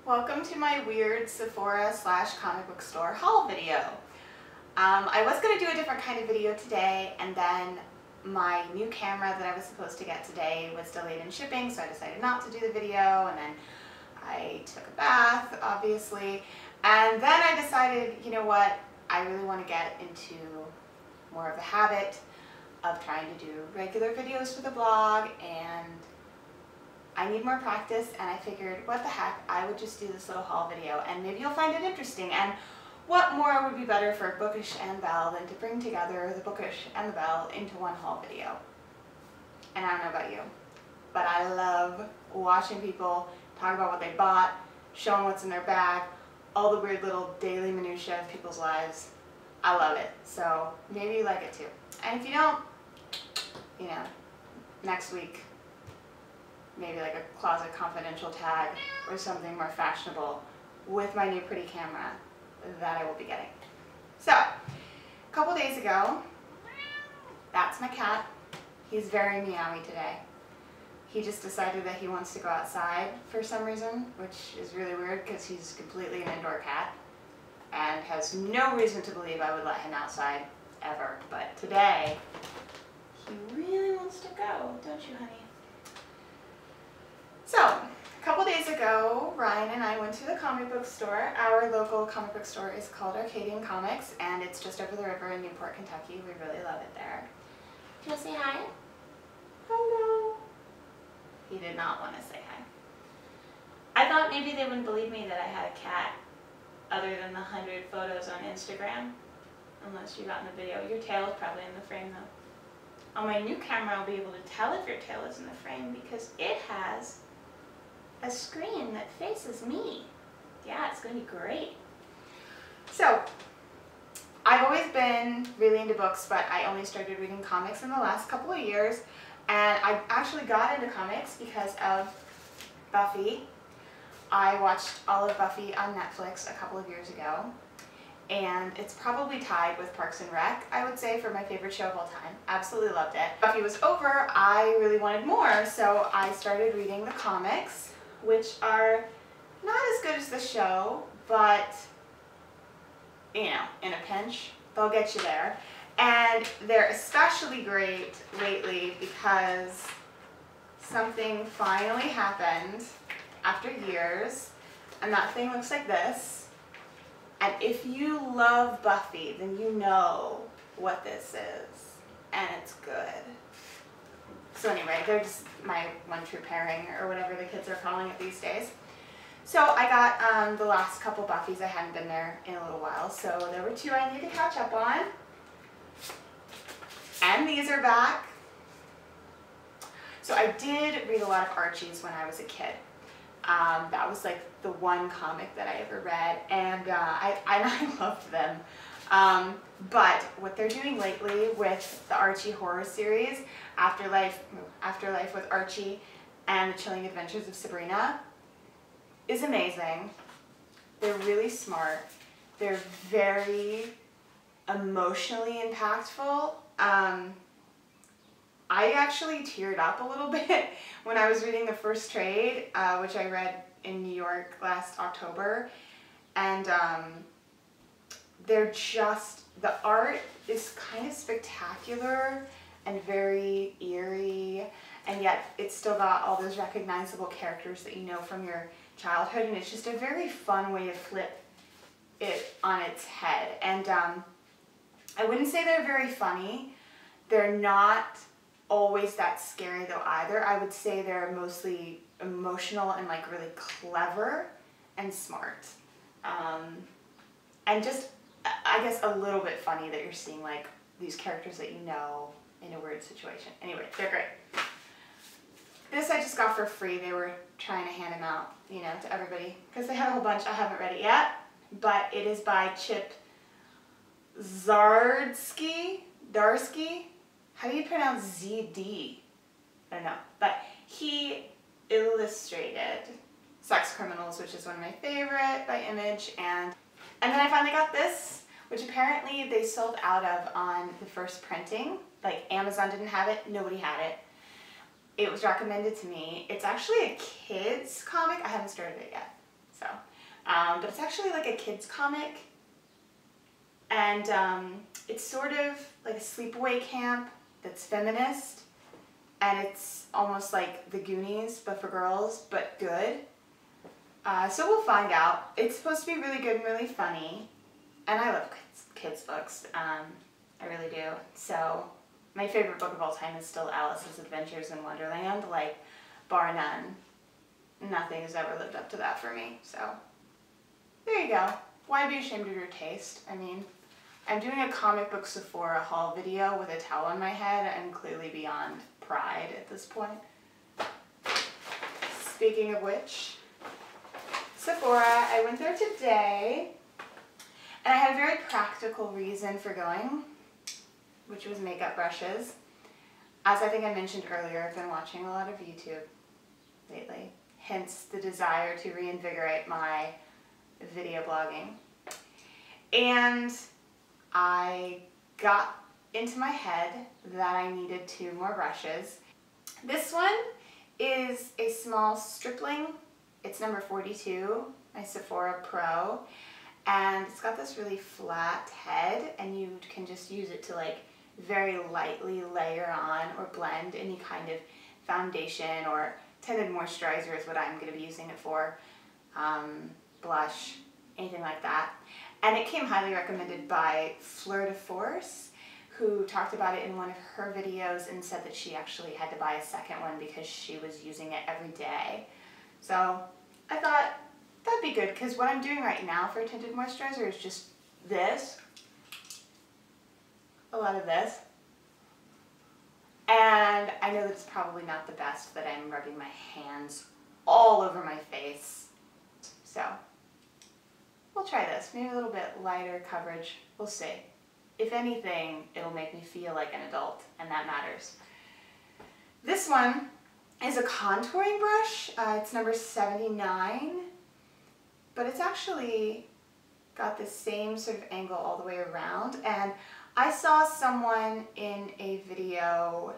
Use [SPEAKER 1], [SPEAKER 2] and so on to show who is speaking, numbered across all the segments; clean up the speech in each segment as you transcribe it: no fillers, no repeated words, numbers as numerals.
[SPEAKER 1] Welcome to my weird Sephora / comic book store haul video. I was going to do a different kind of video today, and then my new camera that I was supposed to get today was delayed in shipping, so I decided not to do the video, and then I took a bath, obviously, and then I decided, you know what, I really want to get into more of the habit of trying to do regular videos for the blog, and I need more practice, and I figured, what the heck, I would just do this little haul video, and maybe you'll find it interesting. And what more would be better for Bookish and Belle than to bring together the Bookish and the Belle into one haul video? And I don't know about you, but I love watching people talk about what they bought, showing what's in their bag, all the weird little daily minutiae of people's lives. I love it, so maybe you like it too. And if you don't, you know, next week, maybe like a closet confidential tag or something more fashionable with my new pretty camera that I will be getting. So, a couple days ago, that's my cat. He's very meowy today. He just decided that he wants to go outside for some reason, which is really weird because he's completely an indoor cat and has no reason to believe I would let him outside ever. But today, he really wants to go, don't you, honey? So, a couple days ago, Ryan and I went to the comic book store. Our local comic book store is called Arcadian Comics, and it's just over the river in Newport, Kentucky. We really love it there. Do you want to say hi? Hello. He did not want to say hi. I thought maybe they wouldn't believe me that I had a cat other than the 100 photos on Instagram, unless you got in the video. Your tail is probably in the frame though. On my new camera, I'll be able to tell if your tail is in the frame because it has a screen that faces me. Yeah, it's going to be great. So, I've always been really into books, but I only started reading comics in the last couple of years, and I actually got into comics because of Buffy. I watched all of Buffy on Netflix a couple of years ago, and it's probably tied with Parks and Rec, I would say, for my favorite show of all time. Absolutely loved it. Buffy was over, I really wanted more, so I started reading the comics, which are not as good as the show, but, you know, in a pinch, they'll get you there. And they're especially great lately because something finally happened after years, and that thing looks like this. And if you love Buffy, then you know what this is, and it's good. So anyway, they're just my one true pairing, or whatever the kids are calling it these days. So I got the last couple Buffys. I hadn't been there in a little while, so there were two I need to catch up on. And these are back. So I did read a lot of Archies when I was a kid. That was like the one comic that I ever read, and I loved them. But what they're doing lately with the Archie horror series, Afterlife with Archie and The Chilling Adventures of Sabrina, is amazing. They're really smart. They're very emotionally impactful. I actually teared up a little bit when I was reading the first trade, which I read in New York last October, and they're just, the art is kind of spectacular and very eerie, and yet it's still got all those recognizable characters that you know from your childhood, and it's just a very fun way to flip it on its head. And I wouldn't say they're very funny. They're not always that scary though either. I would say they're mostly emotional and like really clever and smart. And just, I guess, a little bit funny that you're seeing like these characters that you know in a weird situation. Anyway, they're great. This I just got for free. They were trying to hand them out, you know, to everybody because they had a whole bunch. I haven't read it yet, but it is by Chip Zdarsky. How do you pronounce ZD? I don't know, but he illustrated Sex Criminals, which is one of my favorite by Image, and then I finally got this, which apparently they sold out of on the first printing. Like, Amazon didn't have it, nobody had it. It was recommended to me. It's actually a kid's comic. I haven't started it yet. So, but it's actually like a kid's comic, and it's sort of like a sleepaway camp that's feminist, and it's almost like The Goonies, but for girls, but good. So we'll find out. It's supposed to be really good and really funny, and I love kids books. I really do. So my favorite book of all time is still Alice's Adventures in Wonderland, like bar none. Nothing has ever lived up to that for me. So there you go. Why be ashamed of your taste? I mean, I'm doing a comic book Sephora haul video with a towel on my head. I'm clearly beyond pride at this point. Speaking of which, Sephora, I went there today, and I had a very practical reason for going, which was makeup brushes. As I think I mentioned earlier, I've been watching a lot of YouTube lately, hence the desire to reinvigorate my video blogging. And I got into my head that I needed 2 more brushes. This one is a small stripling. It's number 42, my Sephora Pro, and it's got this really flat head, and you can just use it to like very lightly layer on or blend any kind of foundation or tinted moisturizer is what I'm going to be using it for, blush, anything like that. And it came highly recommended by Fleur de Force, who talked about it in one of her videos and said that she actually had to buy a second one because she was using it every day. So I thought that'd be good, because what I'm doing right now for a tinted moisturizer is just this, a lot of this, and I know that it's probably not the best that I'm rubbing my hands all over my face. So we'll try this, maybe a little bit lighter coverage, we'll see. If anything, it'll make me feel like an adult, and that matters. This one is a contouring brush. It's number 79, but it's actually got the same sort of angle all the way around. And I saw someone in a video,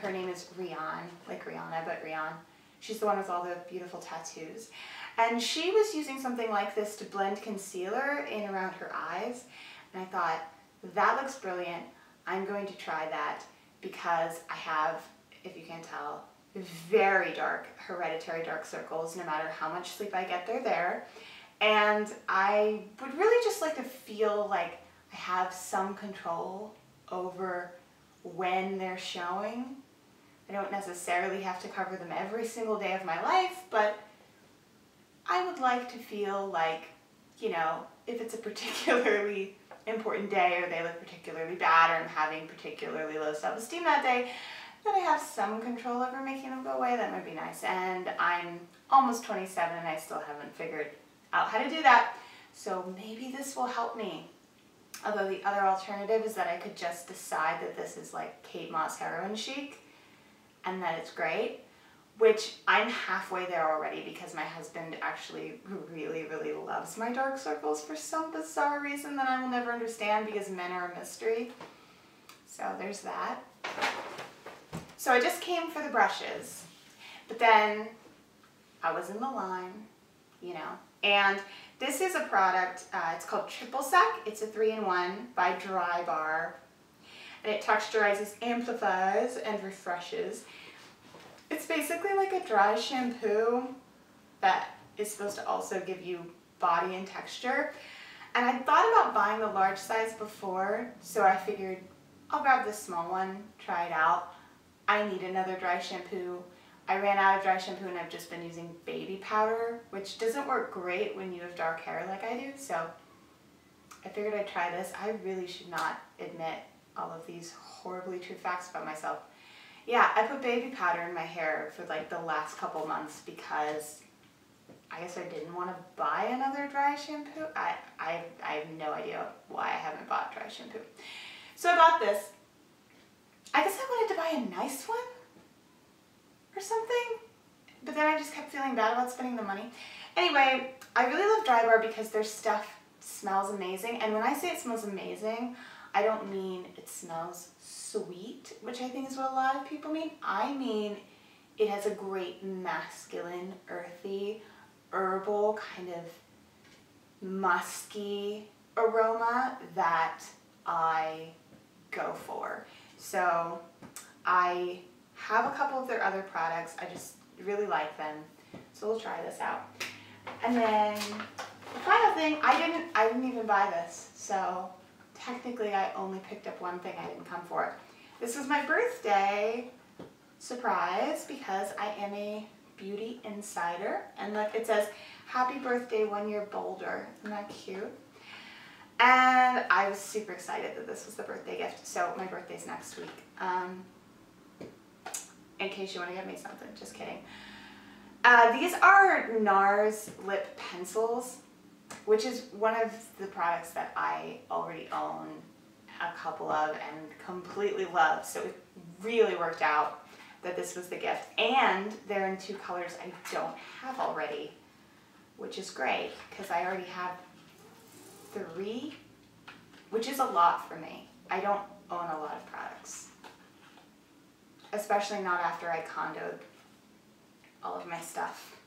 [SPEAKER 1] her name is Rian, like Rihanna, but Rian. She's the one with all the beautiful tattoos. And she was using something like this to blend concealer in around her eyes. And I thought, that looks brilliant. I'm going to try that because I have, if you can tell, very dark, hereditary dark circles. No matter how much sleep I get, they're there. And I would really just like to feel like I have some control over when they're showing. I don't necessarily have to cover them every single day of my life, but I would like to feel like, you know, if it's a particularly important day or they look particularly bad or I'm having particularly low self-esteem that day, that I have some control over making them go away. That might be nice. And I'm almost 27 and I still haven't figured out how to do that. So maybe this will help me. Although the other alternative is that I could just decide that this is like Kate Moss heroin chic and that it's great, which I'm halfway there already because my husband actually really, really loves my dark circles for some bizarre reason that I will never understand because men are a mystery. So there's that. So I just came for the brushes, but then I was in the line, you know, and this is a product, it's called Triple Sec. It's a 3-in-1 by Dry Bar, and it texturizes, amplifies, and refreshes. It's basically like a dry shampoo that is supposed to also give you body and texture. And I thought about buying the large size before, so I figured I'll grab this small one, try it out. I need another dry shampoo. I ran out of dry shampoo and I've just been using baby powder, which doesn't work great when you have dark hair like I do, so I figured I'd try this. I really should not admit all of these horribly true facts about myself. Yeah, I put baby powder in my hair for like the last couple months because I guess I didn't want to buy another dry shampoo. I have no idea why I haven't bought dry shampoo. So I bought this. I guess I wanted to buy a nice one or something, but then I just kept feeling bad about spending the money. Anyway, I really love Dry Bar because their stuff smells amazing, and when I say it smells amazing, I don't mean it smells sweet, which I think is what a lot of people mean. I mean it has a great masculine, earthy, herbal, kind of musky aroma that I go for. So I have a couple of their other products. I just really like them. So we'll try this out. And then the final thing, I didn't even buy this. So technically I only picked up one thing. I didn't come for it. This was my birthday surprise because I am a beauty insider. And look, it says, happy birthday 1 year bolder. Isn't that cute? And I was super excited that this was the birthday gift. So my birthday's next week. In case you want to get me something, just kidding. These are NARS lip pencils, which is one of the products that I already own a couple of and completely love. So it really worked out that this was the gift. And they're in 2 colors I don't have already, which is great because I already have 3, which is a lot for me. I don't own a lot of products, especially not after I condoed all of my stuff.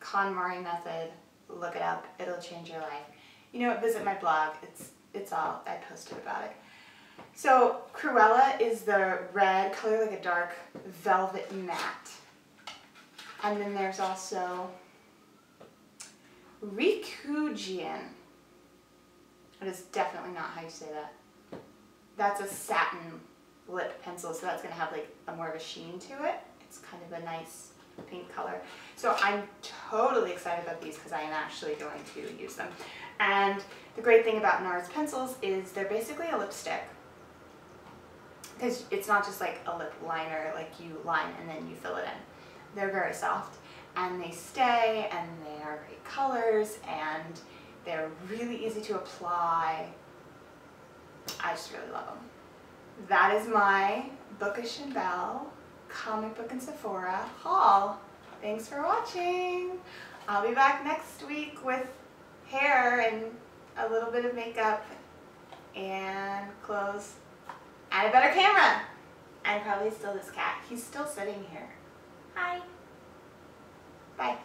[SPEAKER 1] KonMari method, look it up, it'll change your life. You know what, visit my blog, it's all, I posted about it. So Cruella is the red, color like a dark velvet matte. And then there's also Rikujian. It is definitely not how you say that. That's a satin lip pencil, so that's going to have like a more of a sheen to it. It's kind of a nice pink color. So I'm totally excited about these because I am actually going to use them. And the great thing about NARS pencils is they're basically a lipstick. Because it's not just like a lip liner, like you line and then you fill it in. They're very soft and they stay and they are great colors and they're really easy to apply. I just really love them. That is my Bookish and Belle comic book and Sephora haul. Thanks for watching. I'll be back next week with hair and a little bit of makeup and clothes and a better camera. And probably still this cat. He's still sitting here. Hi. Bye.